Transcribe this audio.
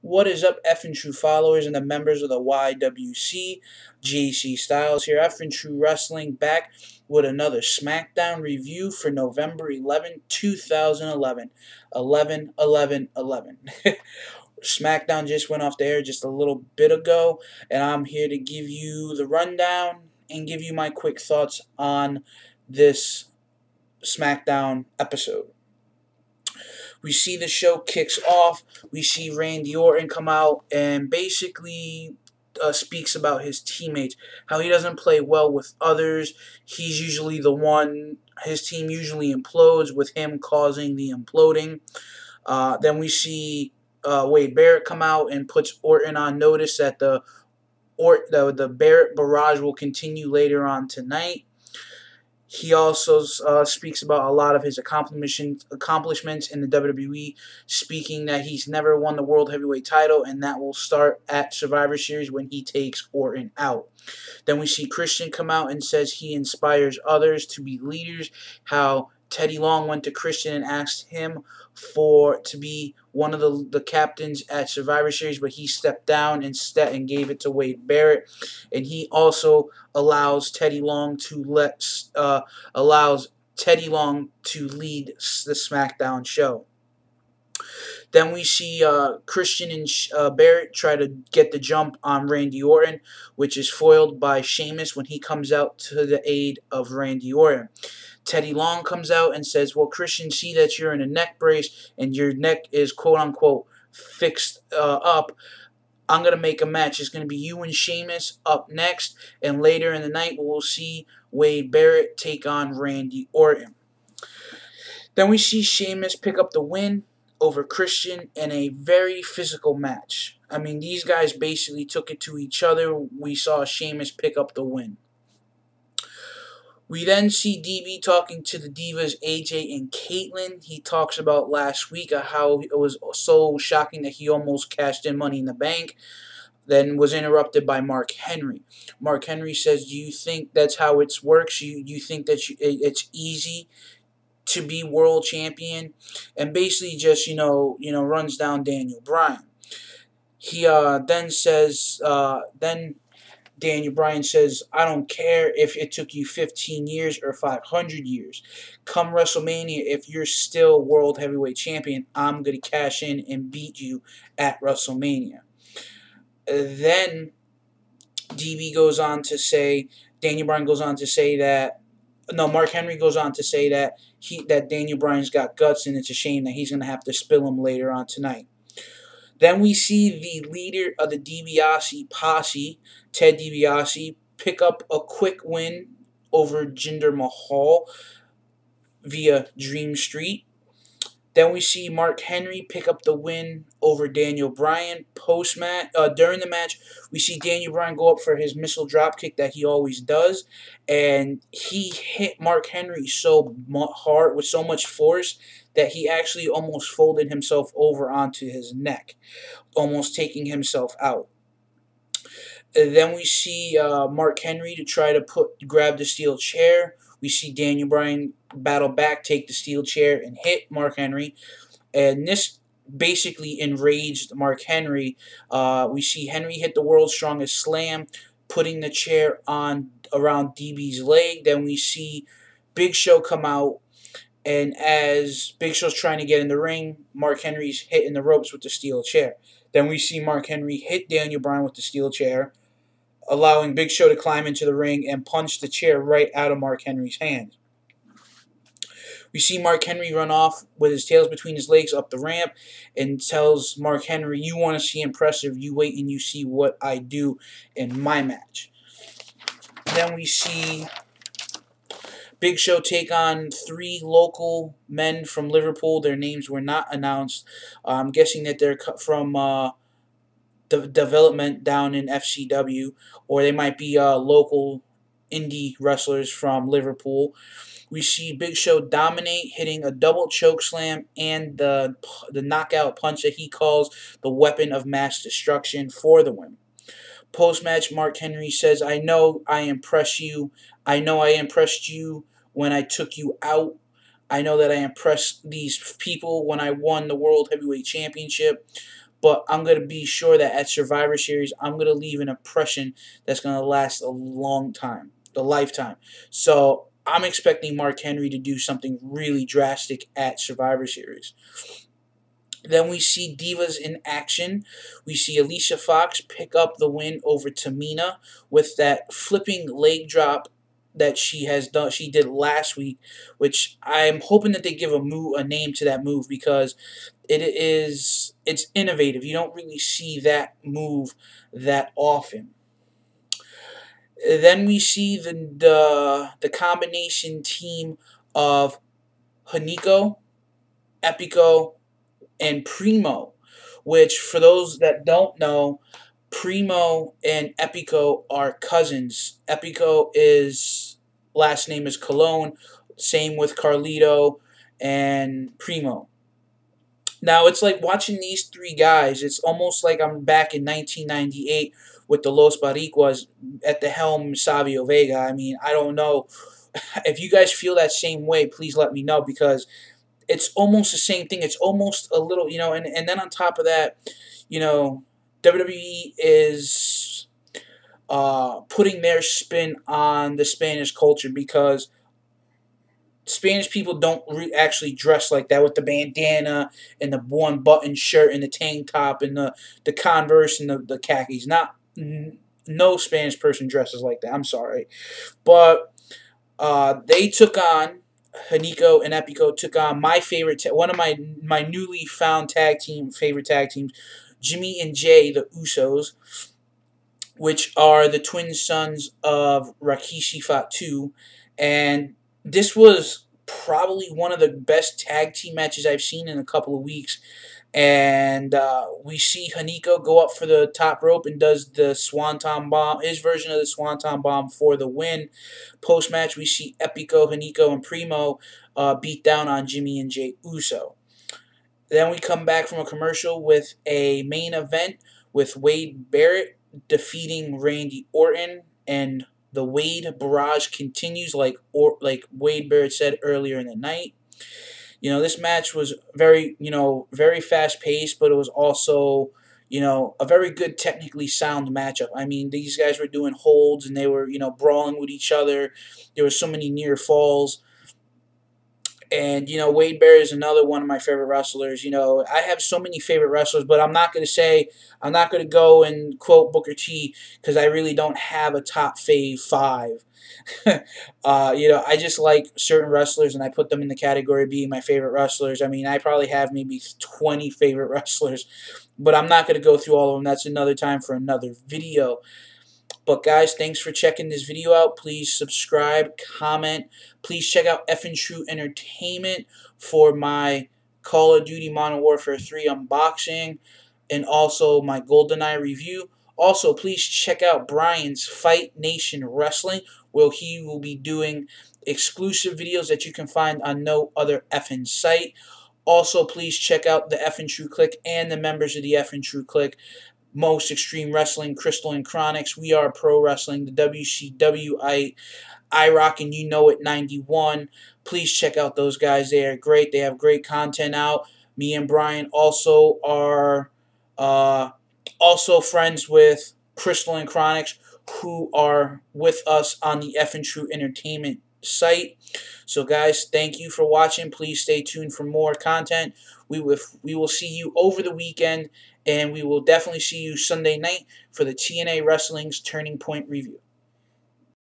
What is up, F and True followers and the members of the YWC? JC Styles here, F and True Wrestling, back with another Smackdown review for November 11, 2011. 11/11/11. Smackdown just went off the air just a little bit ago, and I'm here to give you the rundown and give you my quick thoughts on this Smackdown episode. We see the show kicks off. We see Randy Orton come out and basically speaks about his teammates, how he doesn't play well with others. He's usually the one, his team usually implodes with him causing the imploding. Then we see Wade Barrett come out and puts Orton on notice that the Barrett barrage will continue later on tonight. He also speaks about a lot of his accomplishments in the WWE, speaking that he's never won the World Heavyweight title, and that will start at Survivor Series when he takes Orton out. Then we see Christian come out and says he inspires others to be leaders, how Teddy Long went to Christian and asked him to be one of the captains at Survivor Series, but he stepped down and gave it to Wade Barrett. And he also allows Teddy Long to lead the SmackDown show. Then we see Christian and Barrett try to get the jump on Randy Orton, which is foiled by Sheamus when he comes out to the aid of Randy Orton. Teddy Long comes out and says, well, Christian, see that you're in a neck brace and your neck is quote-unquote fixed up. I'm going to make a match. It's going to be you and Sheamus up next, and later in the night we'll see Wade Barrett take on Randy Orton. Then we see Sheamus pick up the win over Christian in a very physical match. I mean, these guys basically took it to each other. We saw Sheamus pick up the win. We then see DB talking to the Divas, AJ and Caitlyn. He talks about last week how it was so shocking that he almost cashed in Money in the Bank. Then was interrupted by Mark Henry. Mark Henry says, do you think that's how it works? You think that it's easy to be world champion? And basically just, runs down Daniel Bryan. He then says, Daniel Bryan says, I don't care if it took you 15 years or 500 years. Come WrestleMania, if you're still World Heavyweight Champion, I'm going to cash in and beat you at WrestleMania. Then DB goes on to say, Daniel Bryan goes on to say that, no, Mark Henry goes on to say that that Daniel Bryan's got guts and it's a shame that he's going to have to spill them later on tonight. Then we see the leader of the DiBiase posse, Ted DiBiase, pick up a quick win over Jinder Mahal via Dream Street. Then we see Mark Henry pick up the win over Daniel Bryan. During the match, we see Daniel Bryan go up for his missile dropkick that he always does, and he hit Mark Henry so hard with so much force that he actually almost folded himself over onto his neck, almost taking himself out. And then we see Mark Henry to try to grab the steel chair. We see Daniel Bryan battle back, take the steel chair, and hit Mark Henry. And this basically enraged Mark Henry. We see Henry hit the World's Strongest Slam, putting the chair on around DB's leg. Then we see Big Show come out, and as Big Show's trying to get in the ring, Mark Henry's hitting the ropes with the steel chair. Then we see Mark Henry hit Daniel Bryan with the steel chair, allowing Big Show to climb into the ring and punch the chair right out of Mark Henry's hand. We see Mark Henry run off with his tails between his legs up the ramp and tells Mark Henry, you want to see impressive, you wait and you see what I do in my match. Then we see Big Show take on 3 local men from Liverpool. Their names were not announced. I'm guessing that they're from the development down in FCW, or they might be local indie wrestlers from Liverpool. We see Big Show dominate, hitting a double choke slam and the knockout punch that he calls the weapon of mass destruction for the win. Post-match, Mark Henry says, I know I impressed you. I know I impressed you when I took you out. I know that I impressed these people when I won the World Heavyweight Championship. but I'm going to be sure that at Survivor Series, I'm going to leave an impression that's going to last a long time, a lifetime. So I'm expecting Mark Henry to do something really drastic at Survivor Series. Then we see Divas in action. We see Alicia Fox pick up the win over Tamina with that flipping leg drop that she did last week, which I'm hoping that they give a name to that move, because it's innovative. You don't really see that move that often. Then we see the combination team of Hanico, Epico, and Primo, which, for those that don't know, Primo and Epico are cousins. Epico last name is Colon, same with Carlito and Primo. Now, it's like watching these three guys. It's almost like I'm back in 1998 with the Los Baricuas at the helm, Savio Vega. I mean, I don't know. If you guys feel that same way, please let me know, because it's almost the same thing. It's almost a little, and then on top of that, WWE is putting their spin on the Spanish culture, because Spanish people don't actually dress like that, with the bandana and the one-button shirt and the tank top and the Converse and the khakis. No Spanish person dresses like that. I'm sorry. But they took on, Hanico and Epico took on my favorite, one of my newly found favorite tag teams, Jimmy and Jay, the Usos, which are the twin sons of Rikishi Fatu. And this was probably one of the best tag team matches I've seen in a couple of weeks. And we see Hanico go up for the top rope and does the Swanton Bomb, his version of the Swanton Bomb, for the win. Post-match, we see Epico, Hanico, and Primo beat down on Jimmy and Jay Uso. Then we come back from a commercial with a main event with Wade Barrett defeating Randy Orton, and the Wade barrage continues, like Wade Barrett said earlier in the night. This match was very fast-paced, but it was also, a very good, technically sound matchup. I mean, these guys were doing holds, and they were, brawling with each other. There were so many near falls. And, Wade Barrett is another one of my favorite wrestlers. I have so many favorite wrestlers, but I'm not going to go and quote Booker T, because I really don't have a top fave 5. I just like certain wrestlers, and I put them in the category of being my favorite wrestlers. I mean, I probably have maybe 20 favorite wrestlers, but I'm not going to go through all of them. That's another time for another video. But guys, thanks for checking this video out. Please subscribe, comment. Please check out Effin' True Entertainment for my Call of Duty Modern Warfare 3 unboxing, and also my GoldenEye review. Also, please check out Bryan's Fight Nation Wrestling, where he will be doing exclusive videos that you can find on no other effing site. Also, please check out the Effin' True Click and the members of the Effin' True Click: Most Extreme Wrestling, Crystal and Chronics, We Are Pro Wrestling, the WCW, IROC, and You Know It 91. Please check out those guys. They are great. They have great content out. Me and Bryan also are also friends with Crystal and Chronics, who are with us on the Effin' True Entertainment site. So guys, thank you for watching. Please stay tuned for more content. We will see you over the weekend, and we will definitely see you Sunday night for the TNA Wrestling's Turning Point review.